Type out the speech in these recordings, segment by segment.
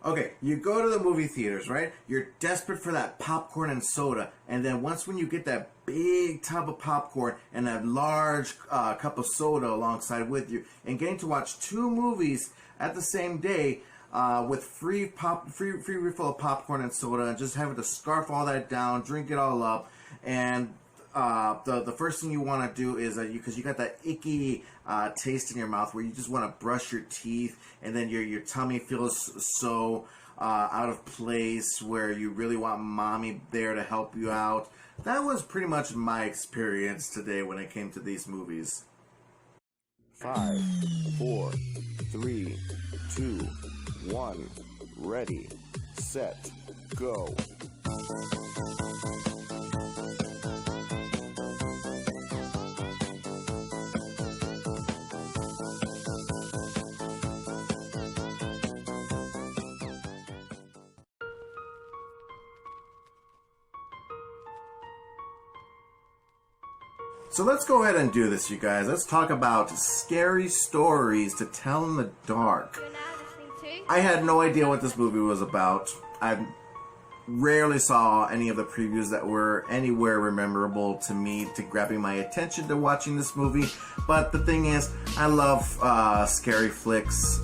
Okay, you go to the movie theaters, right? You're desperate for that popcorn and soda, and then when you get that big tub of popcorn and that large cup of soda alongside with you, and getting to watch two movies at the same day with free refill of popcorn and soda, and just having to scarf all that down, drink it all up, and the first thing you want to do is because you got that icky taste in your mouth where you just want to brush your teeth, and then your tummy feels so out of place where you really want mommy there to help you out. That was pretty much my experience today when it came to these movies. 5, 4, 3, 2, 1, ready, set, go. So let's go ahead and do this, you guys. Let's talk about scary stories to tell in the dark. I had no idea what this movie was about. I rarely saw any of the previews that were anywhere memorable to me to grabbing my attention to watching this movie. But the thing is, I love scary flicks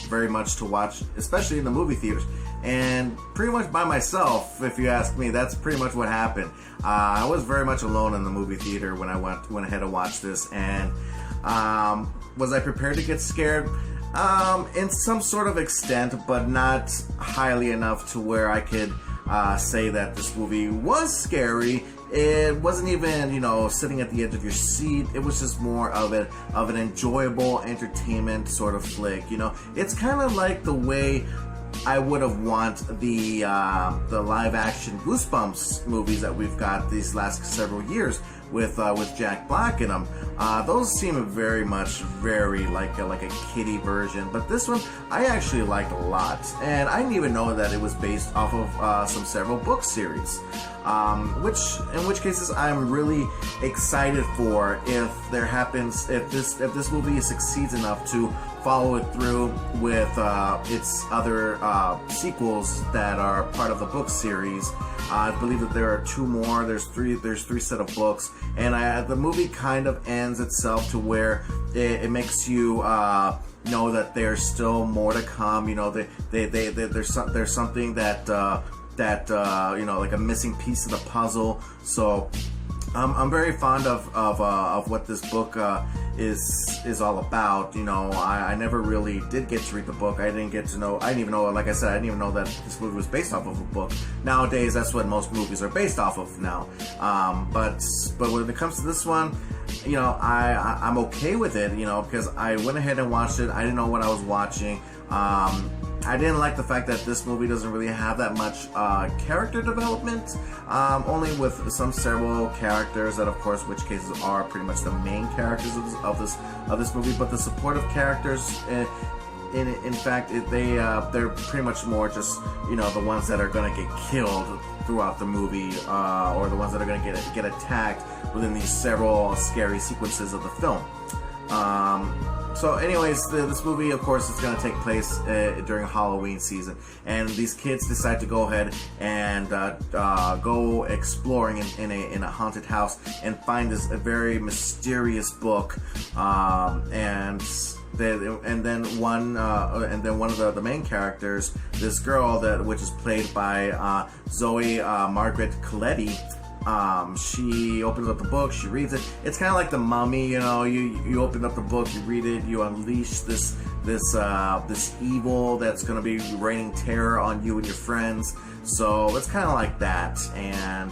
very much to watch, especially in the movie theaters. And pretty much by myself, if you ask me, that's pretty much what happened. I was very much alone in the movie theater when I went ahead to watch this. And was I prepared to get scared? In some sort of extent, but not highly enough to where I could say that this movie was scary. It wasn't even, sitting at the edge of your seat. It was just more of an enjoyable entertainment sort of flick. It's kind of like the way I would have wanted the live action Goosebumps movies that we've got these last several years with Jack Black in them. Those seem very like a kiddie version, but this one I actually liked a lot, and I didn't even know that it was based off of some several book series. In which cases I'm really excited for if this movie succeeds enough to follow it through with its other sequels that are part of the book series. I believe that there are two more. There's three set of books, and the movie kind of ends itself to where it makes you know that there's still more to come. There's something that like a missing piece of the puzzle. So I'm very fond of what this book is all about. I never really did get to read the book. I didn't even know, like I said, I didn't even know that this movie was based off of a book. Nowadays, that's what most movies are based off of now. But when it comes to this one, I'm okay with it, because I went ahead and watched it. I didn't know what I was watching. I didn't like the fact that this movie doesn't really have that much character development, only with some several characters that, of course, which cases are pretty much the main characters of this movie. But the supportive characters, in fact, they're pretty much more just the ones that are going to get killed throughout the movie, or the ones that are going to get attacked within these several scary sequences of the film. So anyways, this movie, of course, is going to take place during Halloween season. And these kids decide to go ahead and go exploring in a haunted house and find this very mysterious book. And then one of the main characters, this girl which is played by Zoe Margaret Coletti. She opens up the book, she reads it. It's kind of like The Mummy, you open up the book, you read it, you unleash this evil that's going to be raining terror on you and your friends. So it's kind of like that, and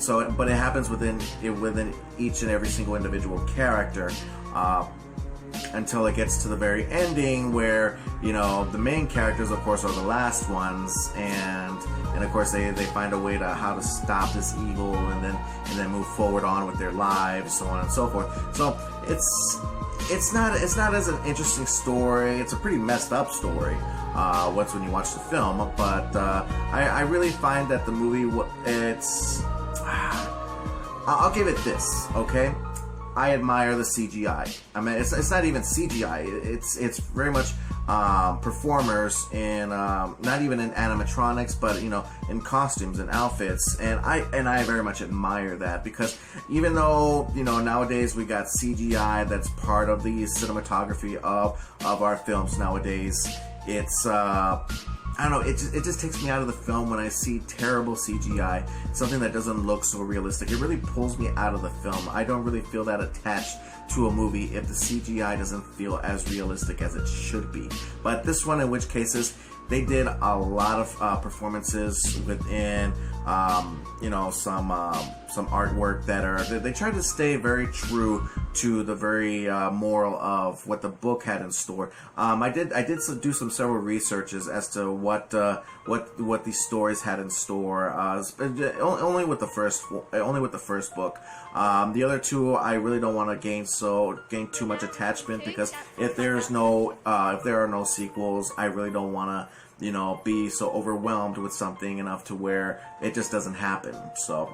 so, but it happens within each and every single individual character. Until it gets to the very ending where, the main characters, of course, are the last ones, and of course they find a way to how to stop this evil and then move forward on with their lives, so on and so forth. So it's not as an interesting story. It's a pretty messed up story when you watch the film, but I really find that the movie, I'll give it this, okay? I admire the CGI. I mean, it's not even CGI. It's very much performers in not even in animatronics, but in costumes and outfits, and I very much admire that, because even though nowadays we got CGI that's part of the cinematography of our films nowadays, it's I don't know, it just takes me out of the film when I see terrible CGI, something that doesn't look so realistic. It really pulls me out of the film. I don't really feel that attached to a movie if the CGI doesn't feel as realistic as it should be. But this one, in which cases, they did a lot of performances within, some artwork that they tried to stay very true to the very moral of what the book had in store. I did do several researches as to what these stories had in store. Only with the first book. The other two, I really don't want to gain too much attachment, because if there are no sequels, I really don't want to be so overwhelmed with something enough to where it just doesn't happen. So.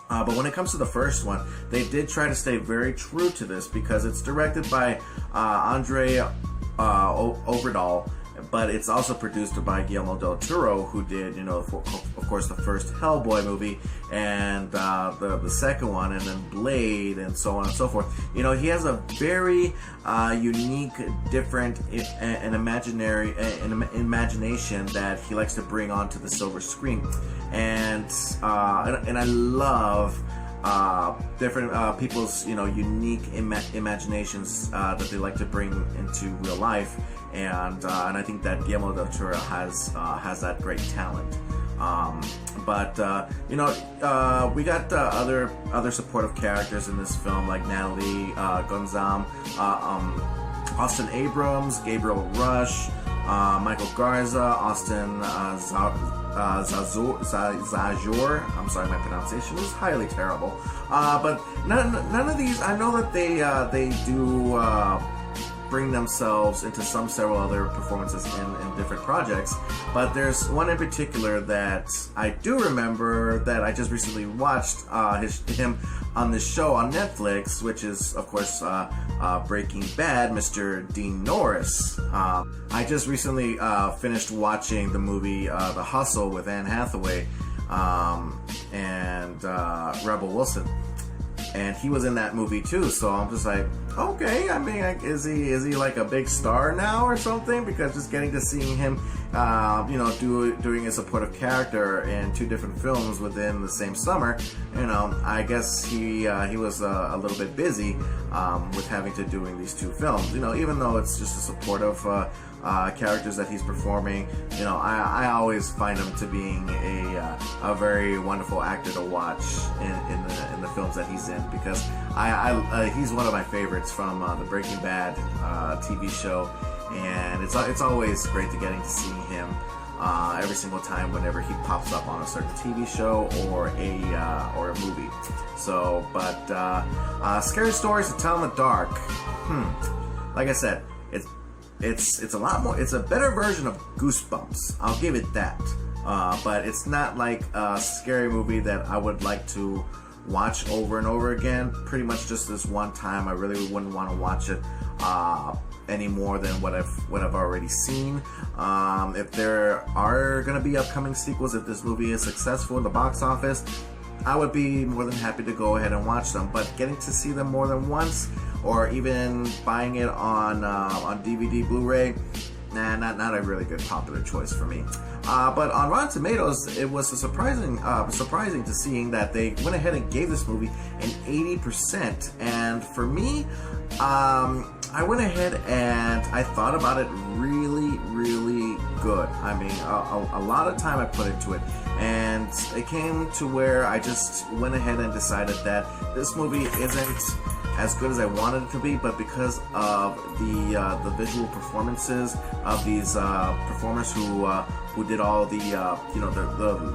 But when it comes to the first one, they did try to stay very true to this, because it's directed by Andre Overdahl, but it's also produced by Guillermo del Toro, who did, of course, the first Hellboy movie, and the second one, and then Blade, and so on and so forth. He has a very unique, different, and imagination that he likes to bring onto the silver screen, and I love different people's unique imaginations that they like to bring into real life, and I think that Guillermo del Toro has that great talent. But we got other supportive characters in this film, like Natalie Gonzam, Austin Abrams, Gabriel Rush, Michael Garza, Austin Zajor. I'm sorry, my pronunciation is highly terrible. But none of these, I know that they do bring themselves into several other performances in different projects, but there's one in particular that I do remember that I just recently watched him on this show on Netflix, which is, of course, Breaking Bad, Mr. Dean Norris. I just recently finished watching the movie The Hustle with Anne Hathaway and Rebel Wilson. And he was in that movie too, so I'm just like, okay. I mean, is he like a big star now or something? Because just getting to seeing him, doing a supportive character in two different films within the same summer, I guess he was a little bit busy with having to doing these two films. Even though it's just a supportive characters that he's performing, I always find him to being a very wonderful actor to watch in the films that he's in, because he's one of my favorites from the Breaking Bad TV show, and it's always great getting to see him every single time whenever he pops up on a certain TV show or a movie. So, but scary stories to tell in the dark. Like I said, it's a lot more. It's a better version of Goosebumps. I'll give it that. But it's not like a scary movie that I would like to watch over and over again. Pretty much just this one time. I really wouldn't want to watch it any more than what I've already seen. If there are going to be upcoming sequels, if this movie is successful in the box office, I would be more than happy to go ahead and watch them. But getting to see them more than once, or even buying it on DVD, Blu-ray, not a really good popular choice for me. But on Rotten Tomatoes, it was surprising to seeing that they went ahead and gave this movie an 80%. And for me, I went ahead and I thought about it really, really good. I mean, a lot of time I put into it, and it came to where I just went ahead and decided that this movie isn't as good as I wanted it to be, but because of the visual performances of these performers who did all the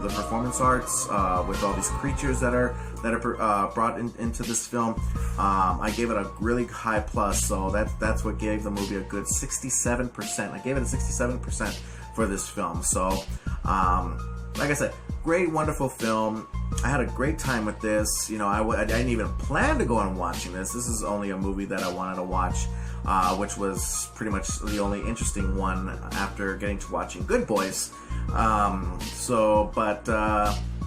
performance arts with all these creatures that are brought into this film, I gave it a really high plus. So that's what gave the movie a good 67%. I gave it a 67% for this film. So like I said, great, wonderful film. I had a great time with this. You know, I didn't even plan to go on watching this. This is only a movie that I wanted to watch, which was pretty much the only interesting one after getting to watching Good Boys.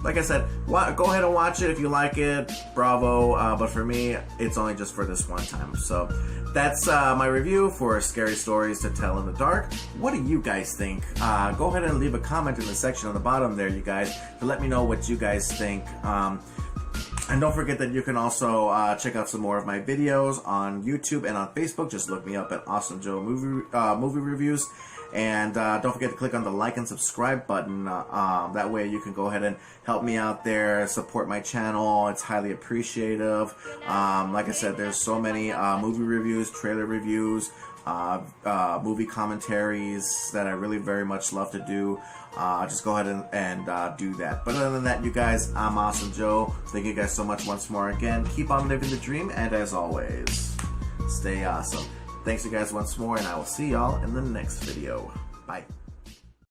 Like I said, go ahead and watch it if you like it. Bravo. But for me, it's only just for this one time. So that's my review for Scary Stories to Tell in the Dark. What do you guys think? Go ahead and leave a comment in the section on the bottom there, you guys, to let me know what you guys think. And don't forget that you can also check out some more of my videos on YouTube and on Facebook. Just look me up at Awesome Joe Movie Reviews. And don't forget to click on the like and subscribe button. That way you can go ahead and help me out there, support my channel. It's highly appreciative. Like I said, there's so many movie reviews, trailer reviews, movie commentaries that I really very much love to do. Just go ahead and do that. But other than that, you guys, I'm Awesome Joe. Thank you guys so much once more again. Keep on living the dream, and as always, stay awesome. Thanks you guys once more, and I will see y'all in the next video. Bye.